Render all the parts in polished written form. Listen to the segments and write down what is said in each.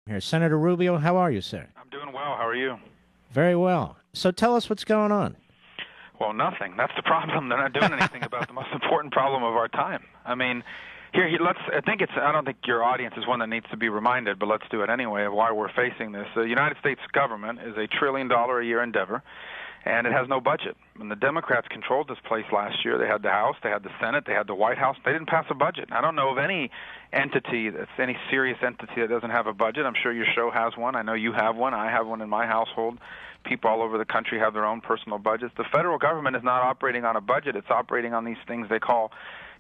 Here, Senator Rubio, how are you, sir? I'm doing well. How are you? Very well. So tell us what's going on. Well, nothing. That's the problem. They're not doing anything about the most important problem of our time. I mean, let's. I don't think your audience is one that needs to be reminded, but let's do it anyway of why we're facing this. The United States government is $1 trillion a year endeavor, and it has no budget. When the Democrats controlled this place last year, they had the House, they had the Senate, they had the White House. They didn't pass a budget. I don't know of any entity any serious entity that doesn't have a budget. I'm sure your show has one. I know you have one. I have one in my household. People all over the country have their own personal budgets. The federal government is not operating on a budget. It's operating on these things they call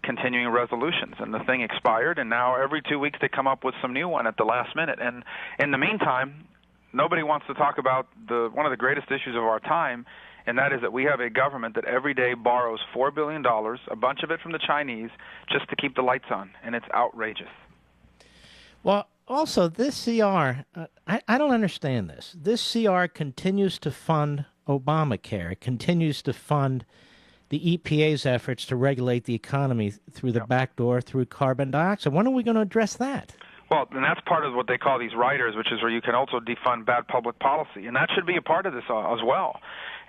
continuing resolutions. And the thing expired, and now every 2 weeks they come up with some new one at the last minute. And in the meantime, nobody wants to talk about one of the greatest issues of our time, and that is that we have a government that every day borrows $4 billion, a bunch of it from the Chinese, just to keep the lights on, and it's outrageous. Well, also, this CR, I don't understand this. This CR continues to fund Obamacare. It continues to fund the EPA's efforts to regulate the economy through the back door through carbon dioxide. When are we going to address that? Well, and that's part of what they call these riders, which is where you can also defund bad public policy, and that should be a part of this as well.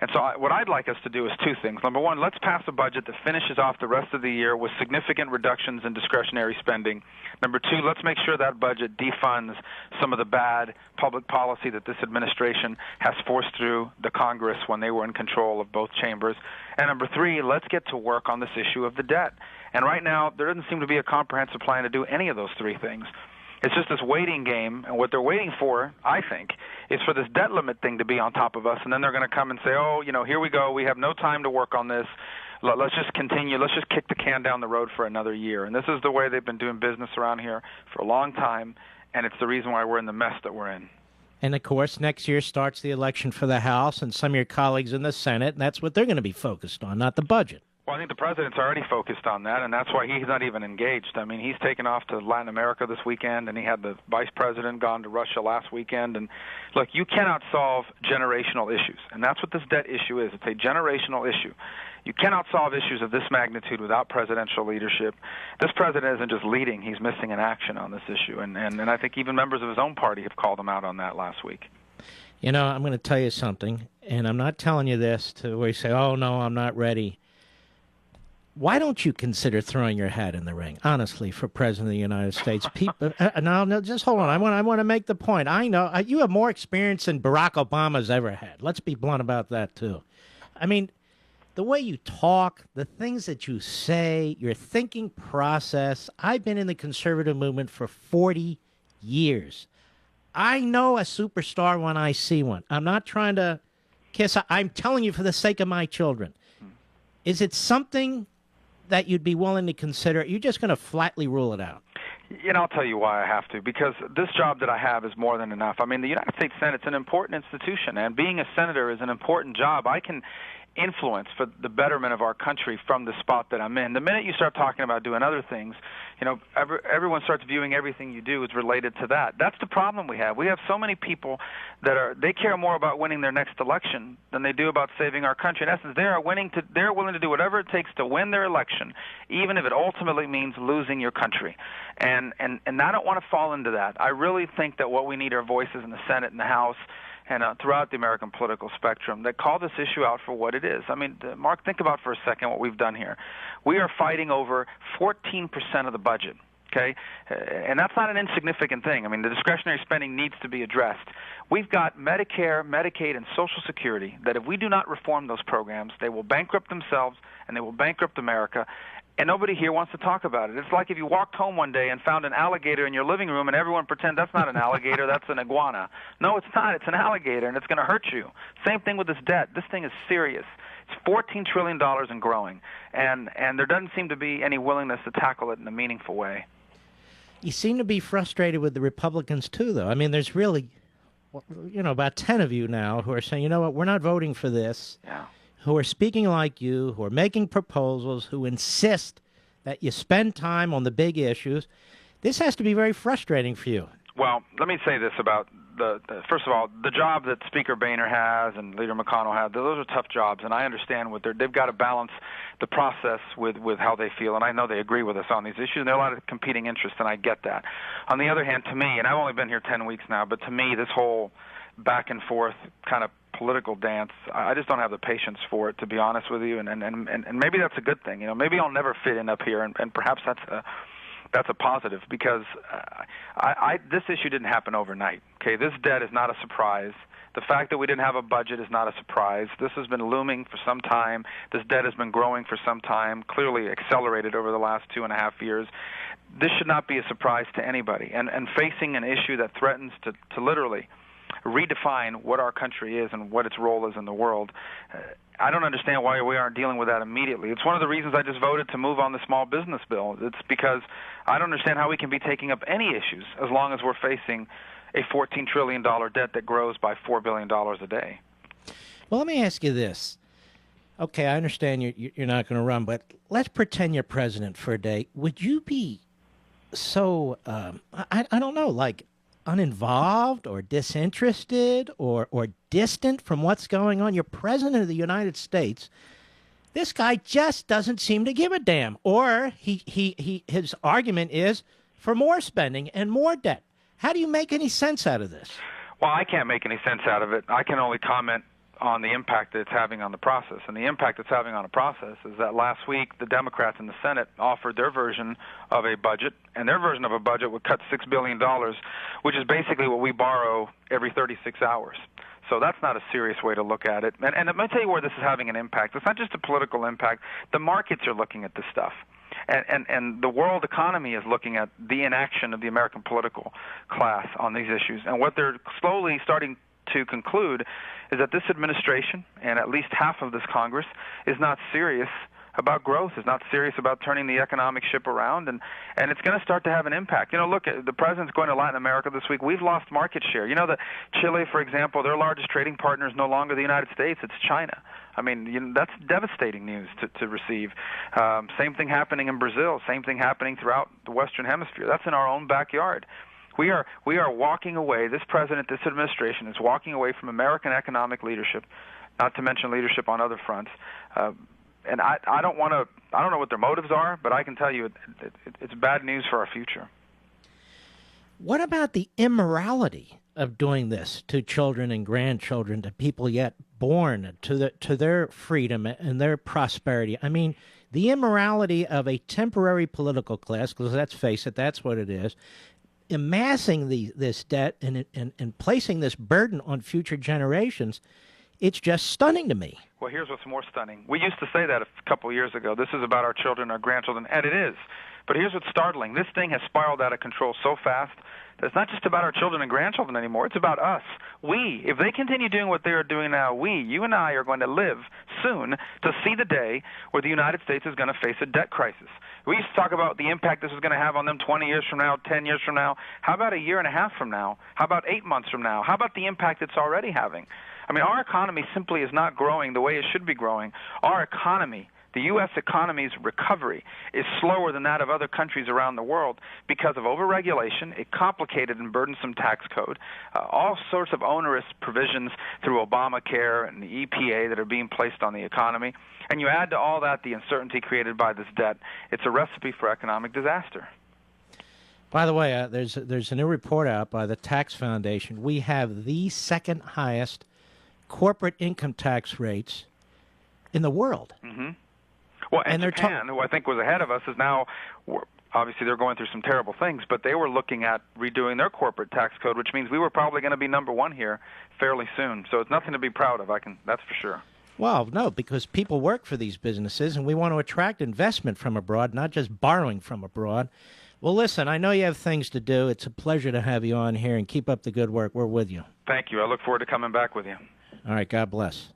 And so what I'd like us to do is two things. Number one, let's pass a budget that finishes off the rest of the year with significant reductions in discretionary spending. Number two, let's make sure that budget defunds some of the bad public policy that this administration has forced through the Congress when they were in control of both chambers. And number three, let's get to work on this issue of the debt. And right now, there doesn't seem to be a comprehensive plan to do any of those three things. It's just this waiting game, and what they're waiting for, I think, is for this debt limit thing to be on top of us, and then they're going to come and say, oh, here we go, we have no time to work on this, let's just continue, let's just kick the can down the road for another year. And this is the way they've been doing business around here for a long time, and it's the reason why we're in the mess that we're in. And, of course, next year starts the election for the House and some of your colleagues in the Senate, and that's what they're going to be focused on, not the budget. Well, I think the president's already focused on that, and that's why he's not even engaged. I mean, he's taken off to Latin America this weekend, and he had the vice president gone to Russia last weekend. And look, you cannot solve generational issues, and that's what this debt issue is. It's a generational issue. You cannot solve issues of this magnitude without presidential leadership. This president isn't just leading, he's missing in action on this issue. And I think even members of his own party have called him out on that last week. I'm going to tell you something, and I'm not telling you this to where you say, oh, no, I'm not ready. Why don't you consider throwing your hat in the ring, honestly, for President of the United States? People, no, just hold on. I want to make the point. I know you have more experience than Barack Obama's ever had. Let's be blunt about that, too. I mean, the way you talk, the things that you say, your thinking process. I've been in the conservative movement for 40 years. I know a superstar when I see one. I'm not trying to kiss. I'm telling you for the sake of my children. Is it something that you'd be willing to consider? You're just going to flatly rule it out? I'll tell you why I have to, because this job that I have is more than enough. I mean, the United States Senate's an important institution, and being a senator is an important job. I can influence for the betterment of our country from the spot that I'm in. The minute you start talking about doing other things, everyone starts viewing everything you do as related to that. That's the problem we have. We have so many people they care more about winning their next election than they do about saving our country. In essence, they're willing to do whatever it takes to win their election, even if it ultimately means losing your country. And I don't want to fall into that. I really think that what we need are voices in the Senate and the House and throughout the American political spectrum that call this issue out for what it is. I mean, Mark, think about for a second what we've done here. We are fighting over 14% of the budget, okay? And that's not an insignificant thing. I mean, the discretionary spending needs to be addressed. We've got Medicare, Medicaid, and Social Security that if we do not reform those programs, they will bankrupt themselves and they will bankrupt America. And nobody here wants to talk about it. It's like if you walked home one day and found an alligator in your living room and everyone pretend that's not an alligator, that's an iguana. No, it's not. It's an alligator, and it's going to hurt you. Same thing with this debt. This thing is serious. It's $14 trillion and growing, and there doesn't seem to be any willingness to tackle it in a meaningful way. You seem to be frustrated with the Republicans, too, though. I mean, there's really, about 10 of you now who are saying, you know what, we're not voting for this. Yeah. Who are speaking like you, who are making proposals, who insist that you spend time on the big issues. This has to be very frustrating for you. Well, let me say this about first of all, the job that Speaker Boehner has and Leader McConnell have, those are tough jobs, and I understand they've got to balance the process with how they feel, and I know they agree with us on these issues, and there are a lot of competing interests, and I get that. On the other hand, to me, and I've only been here 10 weeks now, but to me, this whole back and forth kind of political dance, I just don't have the patience for it, to be honest with you, and maybe that's a good thing. Maybe I'll never fit in up here, and perhaps that's a positive, because this issue didn't happen overnight. Okay, this debt is not a surprise. The fact that we didn't have a budget is not a surprise. This has been looming for some time. This debt has been growing for some time, clearly accelerated over the last 2.5 years. This should not be a surprise to anybody. And facing an issue that threatens to literally redefine what our country is and what its role is in the world, I don't understand why we aren't dealing with that immediately. It's one of the reasons I just voted to move on the small business bill. It's because I don't understand how we can be taking up any issues as long as we're facing a $14 trillion debt that grows by $4 billion a day. Well, let me ask you this. Okay, I understand you're not going to run, but let's pretend you're president for a day. Would you be so, I don't know, like uninvolved or disinterested or distant from what's going on? You're president of the United States. This guy just doesn't seem to give a damn. Or his argument is for more spending and more debt. How do you make any sense out of this? Well, I can't make any sense out of it. I can only comment on the impact that it's having on the process. And the impact it's having on the process is that last week the Democrats in the Senate offered their version of a budget, and their version of a budget would cut $6 billion, which is basically what we borrow every 36 hours. So that's not a serious way to look at it. And let me tell you where this is having an impact. It's not just a political impact. The markets are looking at this stuff. And the world economy is looking at the inaction of the American political class on these issues. And what they're slowly starting to conclude is that this administration and at least half of this Congress is not serious about growth, is not serious about turning the economic ship around, and it's going to start to have an impact. Look, the president's going to Latin America this week. We've lost market share. That Chile, for example, their largest trading partner is no longer the United States, it's China. I mean, that's devastating news to receive. Same thing happening in Brazil, same thing happening throughout the Western Hemisphere. That's in our own backyard. We are walking away, this president, this administration is walking away from American economic leadership, not to mention leadership on other fronts. And I don't know what their motives are, but I can tell you it's bad news for our future. What about the immorality of doing this to children and grandchildren, to people yet born, to their freedom and their prosperity? I mean, the immorality of a temporary political class, because let's face it, that's what it is, amassing this debt and placing this burden on future generations. It's just stunning to me. Well, here's what's more stunning. We used to say that a couple of years ago. This is about our children, our grandchildren, and it is. But here's what's startling. This thing has spiraled out of control so fast that it's not just about our children and grandchildren anymore. It's about us. If they continue doing what they are doing now, you and I are going to live soon to see the day where the United States is going to face a debt crisis. We used to talk about the impact this is going to have on them 20 years from now, 10 years from now. How about a year and a half from now? How about 8 months from now? How about the impact it's already having? I mean, our economy simply is not growing the way it should be growing. Our economy, the U.S. economy's recovery, is slower than that of other countries around the world because of overregulation, a complicated and burdensome tax code, all sorts of onerous provisions through Obamacare and the EPA that are being placed on the economy. And you add to all that the uncertainty created by this debt. It's a recipe for economic disaster. By the way, there's a new report out by the Tax Foundation. We have the second highest corporate income tax rates in the world. Mm-hmm. Well, and Japan, who I think was ahead of us, is now, obviously they're going through some terrible things, but they were looking at redoing their corporate tax code, which means we were probably going to be number one here fairly soon. So it's nothing to be proud of, that's for sure. Well, no, because people work for these businesses, and we want to attract investment from abroad, not just borrowing from abroad. Well, listen, I know you have things to do. It's a pleasure to have you on here, and keep up the good work. We're with you. Thank you. I look forward to coming back with you. All right, God bless.